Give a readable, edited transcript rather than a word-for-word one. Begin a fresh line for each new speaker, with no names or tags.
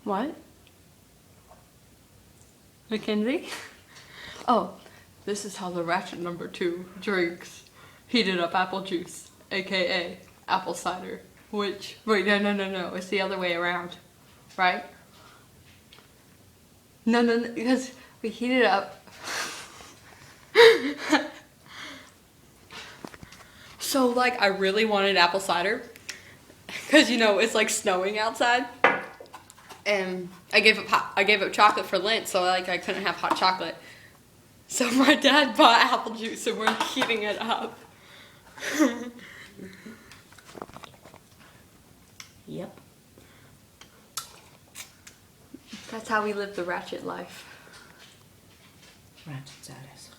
What? Mackenzie? Oh, this is how the Ratchet number 2 drinks heated up apple juice, aka apple cider. Which, wait, no, it's the other way around, right? No, because we heat it up. So, like, I really wanted apple cider, because, you know, it's like snowing outside. And I gave up chocolate for Lent, so like I couldn't have hot chocolate. So my dad bought apple juice and we're heating it up.
Yep.
That's how we live the Ratchet life.
Ratchet Status.